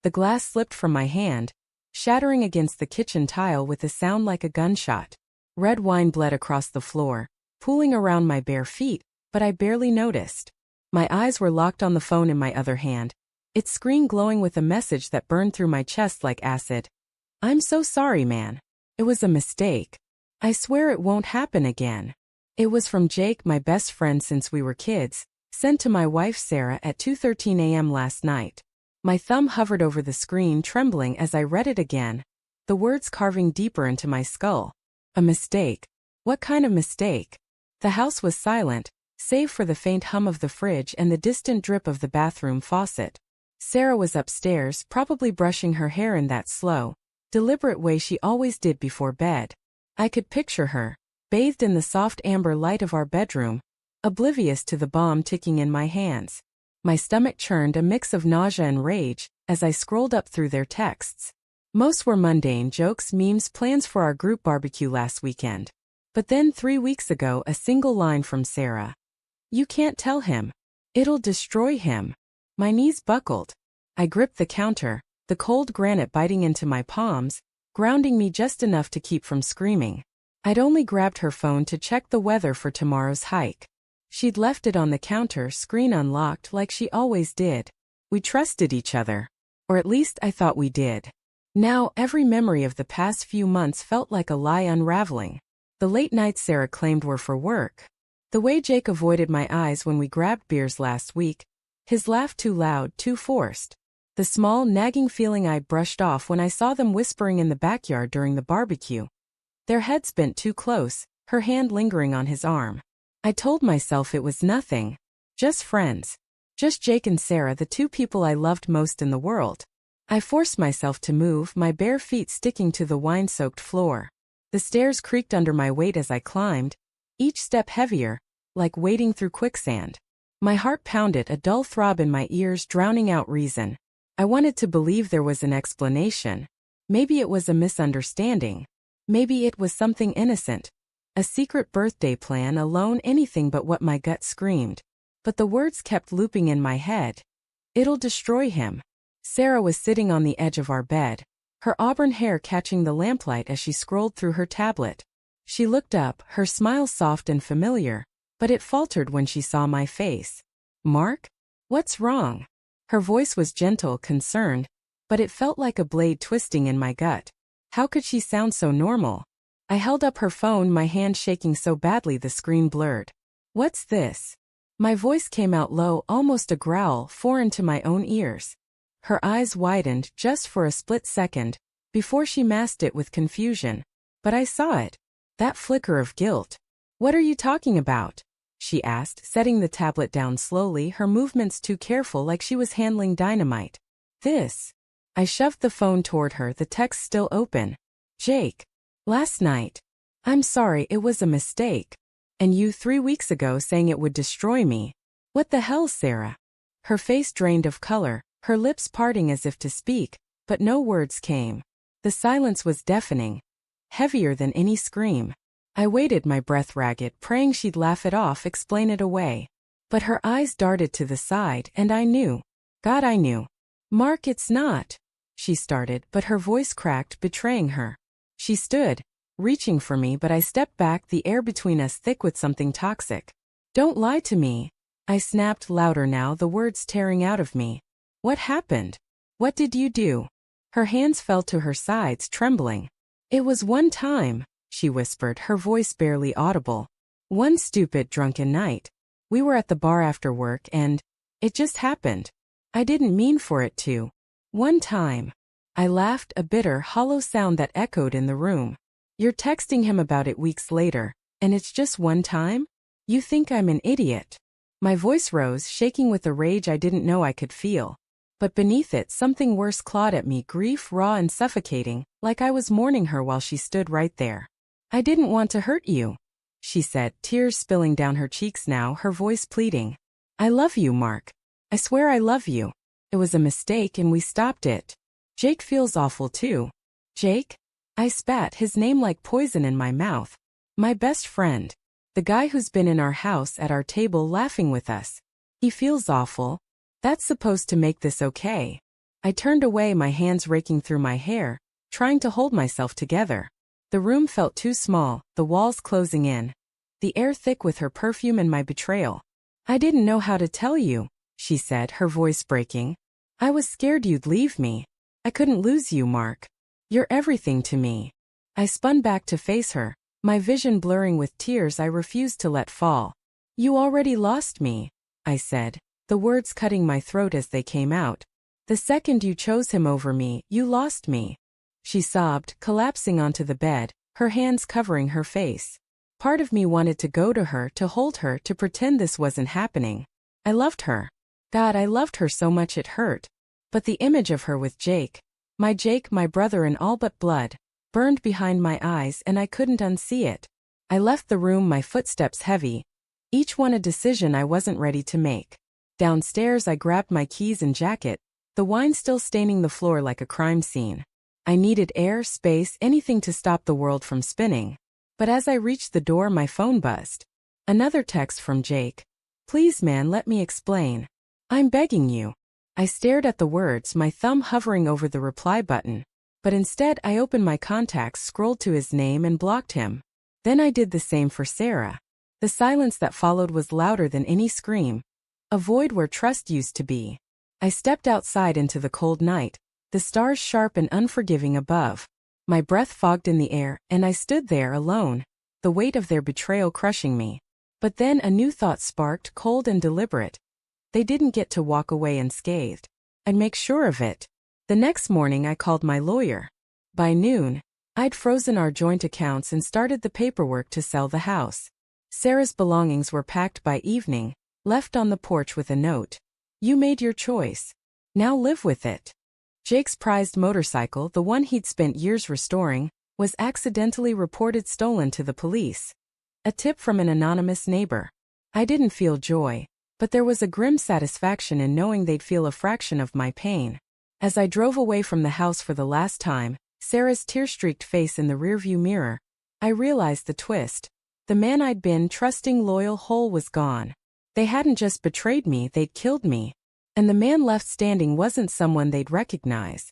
The glass slipped from my hand, shattering against the kitchen tile with a sound like a gunshot. Red wine bled across the floor, pooling around my bare feet, but I barely noticed. My eyes were locked on the phone in my other hand, its screen glowing with a message that burned through my chest like acid. "I'm so sorry, man. It was a mistake. I swear it won't happen again." It was from Jake, my best friend since we were kids, sent to my wife Sarah at 2:13 a.m. last night. My thumb hovered over the screen, trembling as I read it again, the words carving deeper into my skull. A mistake. What kind of mistake? The house was silent, save for the faint hum of the fridge and the distant drip of the bathroom faucet. Sarah was upstairs, probably brushing her hair in that slow, deliberate way she always did before bed. I could picture her, bathed in the soft amber light of our bedroom, oblivious to the bomb ticking in my hands. My stomach churned, a mix of nausea and rage, as I scrolled up through their texts. Most were mundane jokes, memes, plans for our group barbecue last weekend. But then 3 weeks ago, a single line from Sarah. "You can't tell him. It'll destroy him." My knees buckled. I gripped the counter, the cold granite biting into my palms, grounding me just enough to keep from screaming. I'd only grabbed her phone to check the weather for tomorrow's hike. She'd left it on the counter, screen unlocked like she always did. We trusted each other. Or at least I thought we did. Now, every memory of the past few months felt like a lie unraveling. The late nights Sarah claimed were for work. The way Jake avoided my eyes when we grabbed beers last week. His laugh too loud, too forced. The small, nagging feeling I brushed off when I saw them whispering in the backyard during the barbecue. Their heads bent too close, her hand lingering on his arm. I told myself it was nothing. Just friends. Just Jake and Sarah, the two people I loved most in the world. I forced myself to move, my bare feet sticking to the wine-soaked floor. The stairs creaked under my weight as I climbed, each step heavier, like wading through quicksand. My heart pounded, a dull throb in my ears drowning out reason. I wanted to believe there was an explanation. Maybe it was a misunderstanding. Maybe it was something innocent. A secret birthday plan, alone, anything but what my gut screamed. But the words kept looping in my head. "It'll destroy him." Sarah was sitting on the edge of our bed, her auburn hair catching the lamplight as she scrolled through her tablet. She looked up, her smile soft and familiar, but it faltered when she saw my face. "Mark? What's wrong?" Her voice was gentle, concerned, but it felt like a blade twisting in my gut. How could she sound so normal? I held up her phone, my hand shaking so badly the screen blurred. "What's this?" My voice came out low, almost a growl, foreign to my own ears. Her eyes widened just for a split second, before she masked it with confusion. But I saw it. That flicker of guilt. "What are you talking about?" she asked, setting the tablet down slowly, her movements too careful, like she was handling dynamite. "This." I shoved the phone toward her, the text still open. "Jake. Last night. I'm sorry, it was a mistake. And you 3 weeks ago saying it would destroy me. What the hell, Sarah?" Her face drained of color, her lips parting as if to speak, but no words came. The silence was deafening. Heavier than any scream. I waited, my breath ragged, praying she'd laugh it off, explain it away. But her eyes darted to the side, and I knew. God, I knew. "Mark, it's not," she started, but her voice cracked, betraying her. She stood, reaching for me, but I stepped back, the air between us thick with something toxic. "Don't lie to me," I snapped, louder now, the words tearing out of me. "What happened? What did you do?" Her hands fell to her sides, trembling. "It was one time," she whispered, her voice barely audible. "One stupid, drunken night. We were at the bar after work and it just happened. I didn't mean for it to. One time." I laughed, a bitter, hollow sound that echoed in the room. "You're texting him about it weeks later, and it's just one time? You think I'm an idiot." My voice rose, shaking with a rage I didn't know I could feel. But beneath it, something worse clawed at me, grief, raw and suffocating, like I was mourning her while she stood right there. "I didn't want to hurt you," she said, tears spilling down her cheeks now, her voice pleading. "I love you, Mark. I swear I love you. It was a mistake and we stopped it. Jake feels awful too." "Jake?" I spat, his name like poison in my mouth. "My best friend. The guy who's been in our house at our table laughing with us. He feels awful. That's supposed to make this okay." I turned away, my hands raking through my hair, trying to hold myself together. The room felt too small, the walls closing in, the air thick with her perfume and my betrayal. I didn't know how to tell you, she said, her voice breaking. I was scared you'd leave me. I couldn't lose you, Mark. You're everything to me. I spun back to face her, my vision blurring with tears I refused to let fall. You already lost me, I said, the words cutting my throat as they came out. The second you chose him over me, you lost me. She sobbed, collapsing onto the bed, her hands covering her face. Part of me wanted to go to her, to hold her, to pretend this wasn't happening. I loved her. God, I loved her so much it hurt. But the image of her with Jake, my brother in all but blood, burned behind my eyes and I couldn't unsee it. I left the room, my footsteps heavy, each one a decision I wasn't ready to make. Downstairs I grabbed my keys and jacket, the wine still staining the floor like a crime scene. I needed air, space, anything to stop the world from spinning. But as I reached the door, my phone buzzed. Another text from Jake. Please man, let me explain. I'm begging you. I stared at the words, my thumb hovering over the reply button. But instead I opened my contacts, scrolled to his name and blocked him. Then I did the same for Sarah. The silence that followed was louder than any scream. A void where trust used to be. I stepped outside into the cold night, the stars sharp and unforgiving above. My breath fogged in the air, and I stood there alone, the weight of their betrayal crushing me. But then a new thought sparked, cold and deliberate. They didn't get to walk away unscathed. I'd make sure of it. The next morning I called my lawyer. By noon, I'd frozen our joint accounts and started the paperwork to sell the house. Sarah's belongings were packed by evening, left on the porch with a note. You made your choice. Now live with it. Jake's prized motorcycle, the one he'd spent years restoring, was accidentally reported stolen to the police. A tip from an anonymous neighbor. I didn't feel joy, but there was a grim satisfaction in knowing they'd feel a fraction of my pain. As I drove away from the house for the last time, Sarah's tear-streaked face in the rearview mirror, I realized the twist. The man I'd been trusting, loyal, whole was gone. They hadn't just betrayed me, they'd killed me. And the man left standing wasn't someone they'd recognize.